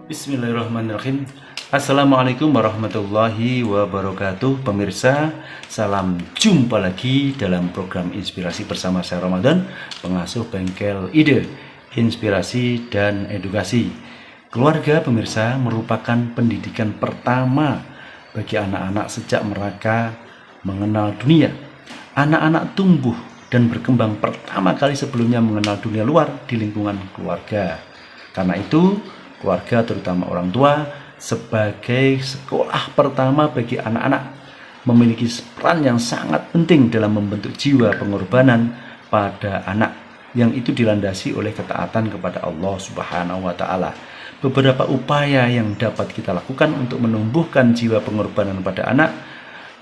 Bismillahirrahmanirrahim. Assalamualaikum warahmatullahi wabarakatuh. Pemirsa, salam jumpa lagi dalam program Inspirasi bersama saya Ramadan, pengasuh bengkel ide, inspirasi dan edukasi. Keluarga pemirsa merupakan pendidikan pertama bagi anak-anak sejak mereka mengenal dunia. Anak-anak tumbuh dan berkembang pertama kali sebelumnya mengenal dunia luar di lingkungan keluarga. Karena itu, keluarga terutama orang tua sebagai sekolah pertama bagi anak-anak memiliki peran yang sangat penting dalam membentuk jiwa pengorbanan pada anak yang itu dilandasi oleh ketaatan kepada Allah Subhanahu wa taala. Beberapa upaya yang dapat kita lakukan untuk menumbuhkan jiwa pengorbanan pada anak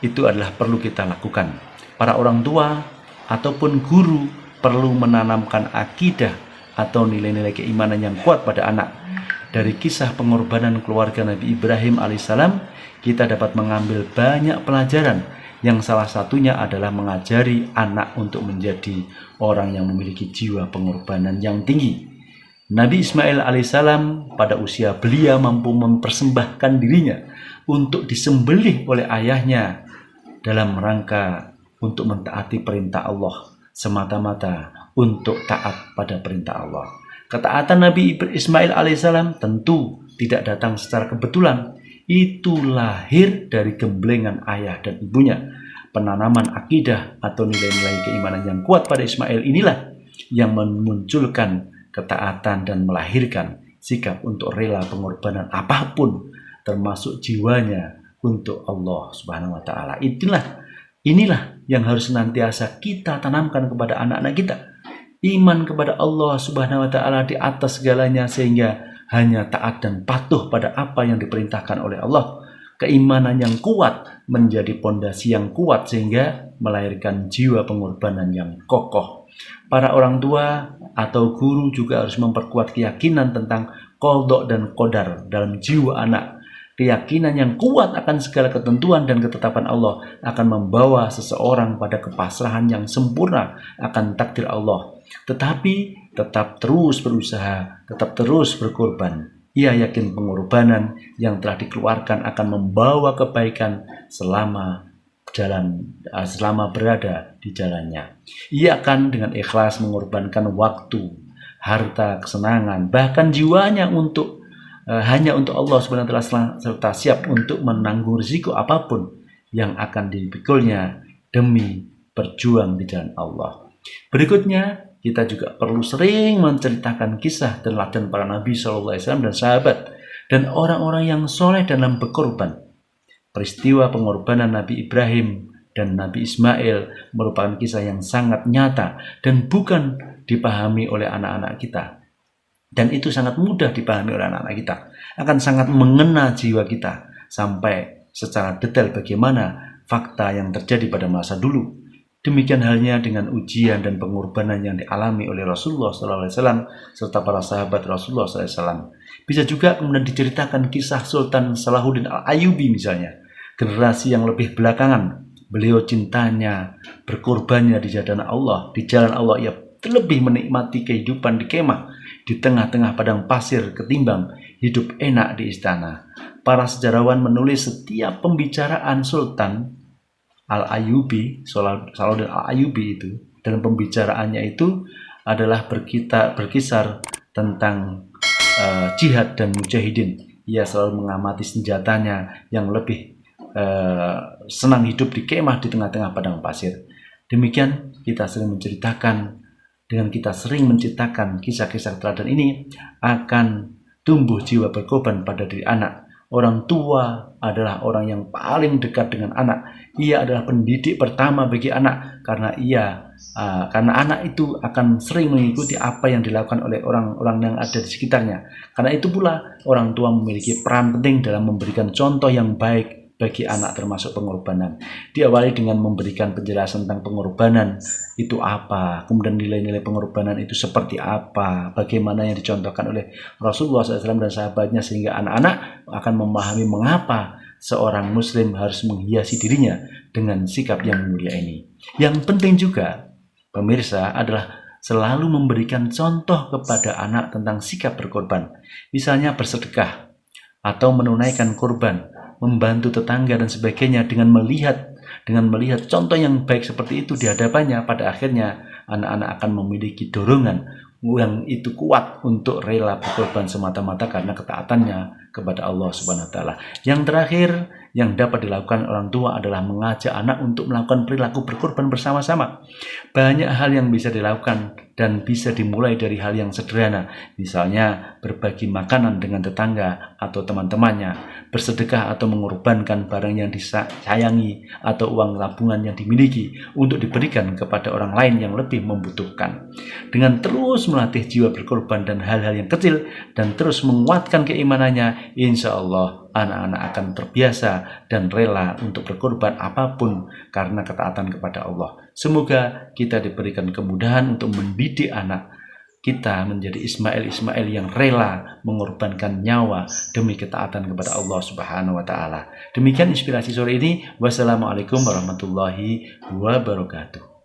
itu adalah perlu kita lakukan. Para orang tua ataupun guru perlu menanamkan akidah atau nilai-nilai keimanan yang kuat pada anak. Dari kisah pengorbanan keluarga Nabi Ibrahim alaihissalam, kita dapat mengambil banyak pelajaran yang salah satunya adalah mengajari anak untuk menjadi orang yang memiliki jiwa pengorbanan yang tinggi. Nabi Ismail alaihissalam pada usia belia mampu mempersembahkan dirinya untuk disembelih oleh ayahnya dalam rangka untuk mentaati perintah Allah, semata-mata untuk taat pada perintah Allah. Ketaatan Nabi Ismail alaihissalam tentu tidak datang secara kebetulan. Itu lahir dari gemblengan ayah dan ibunya. Penanaman akidah atau nilai-nilai keimanan yang kuat pada Ismail inilah yang memunculkan ketaatan dan melahirkan sikap untuk rela pengorbanan apapun, termasuk jiwanya untuk Allah Subhanahu wa taala. Inilah yang harus senantiasa kita tanamkan kepada anak-anak kita. Iman kepada Allah Subhanahu wa taala di atas segalanya, sehingga hanya taat dan patuh pada apa yang diperintahkan oleh Allah. Keimanan yang kuat menjadi pondasi yang kuat sehingga melahirkan jiwa pengorbanan yang kokoh. Para orang tua atau guru juga harus memperkuat keyakinan tentang qadha dan qadar dalam jiwa anak. Keyakinan yang kuat akan segala ketentuan dan ketetapan Allah akan membawa seseorang pada kepasrahan yang sempurna akan takdir Allah. Tetapi tetap terus berusaha, tetap terus berkorban. Ia yakin pengorbanan yang telah dikeluarkan akan membawa kebaikan selama berada di jalannya. Ia akan dengan ikhlas mengorbankan waktu, harta, kesenangan, bahkan jiwanya hanya untuk Allah Subhanahu wa taala, serta siap untuk menanggung risiko apapun yang akan dipikulnya demi berjuang di jalan Allah. Berikutnya, kita juga perlu sering menceritakan kisah teladan para nabi SAW dan sahabat dan orang-orang yang soleh dalam berkorban. Peristiwa pengorbanan Nabi Ibrahim dan Nabi Ismail merupakan kisah yang sangat nyata dan bukan dipahami oleh anak-anak kita. Dan itu sangat mudah dipahami oleh anak-anak kita. Akan sangat mengena jiwa kita sampai secara detail bagaimana fakta yang terjadi pada masa dulu. Demikian halnya dengan ujian dan pengorbanan yang dialami oleh Rasulullah SAW serta para sahabat Rasulullah SAW. Bisa juga kemudian diceritakan kisah Sultan Salahuddin Al-Ayyubi misalnya. Generasi yang lebih belakangan, beliau cintanya, berkorbannya di jalan Allah. Di jalan Allah ia lebih menikmati kehidupan di kemah di tengah-tengah padang pasir ketimbang hidup enak di istana. Para sejarawan menulis setiap pembicaraan Sultan Al-Ayyubi, Salahuddin Al-Ayyubi itu, dalam pembicaraannya itu adalah berkisar tentang jihad dan mujahidin. Ia selalu mengamati senjatanya yang lebih senang hidup di kemah di tengah-tengah padang pasir. Demikian kita sering menceritakan, dengan kita sering menciptakan kisah-kisah teladan ini akan tumbuh jiwa berkorban pada diri anak. Orang tua adalah orang yang paling dekat dengan anak. Ia adalah pendidik pertama bagi anak karena anak itu akan sering mengikuti apa yang dilakukan oleh orang-orang yang ada di sekitarnya. Karena itu pula orang tua memiliki peran penting dalam memberikan contoh yang baik bagi anak, termasuk pengorbanan. Diawali dengan memberikan penjelasan tentang pengorbanan itu apa, kemudian nilai-nilai pengorbanan itu seperti apa, bagaimana yang dicontohkan oleh Rasulullah SAW dan sahabatnya, sehingga anak-anak akan memahami mengapa seorang muslim harus menghiasi dirinya dengan sikap yang mulia ini. Yang penting juga, pemirsa, adalah selalu memberikan contoh kepada anak tentang sikap berkorban. Misalnya bersedekah. atau menunaikan kurban, membantu tetangga dan sebagainya dengan melihat contoh yang baik seperti itu di hadapannya, pada akhirnya anak-anak akan memiliki dorongan yang itu kuat untuk rela berkorban semata-mata karena ketaatannya kepada Allah Subhanahu wa taala. Yang terakhir yang dapat dilakukan orang tua adalah mengajak anak untuk melakukan perilaku berkorban bersama-sama. Banyak hal yang bisa dilakukan dan bisa dimulai dari hal yang sederhana, misalnya berbagi makanan dengan tetangga atau teman-temannya, bersedekah atau mengorbankan barang yang disayangi atau uang tabungan yang dimiliki untuk diberikan kepada orang lain yang lebih membutuhkan. Dengan terus melatih jiwa berkorban dan hal-hal yang kecil dan terus menguatkan keimanannya, insya Allah anak-anak akan terbiasa dan rela untuk berkorban apapun karena ketaatan kepada Allah. Semoga kita diberikan kemudahan untuk mendidik anak kita menjadi Ismail yang rela mengorbankan nyawa demi ketaatan kepada Allah Subhanahu wa taala. Demikian inspirasi sore ini. Wassalamualaikum warahmatullahi wabarakatuh.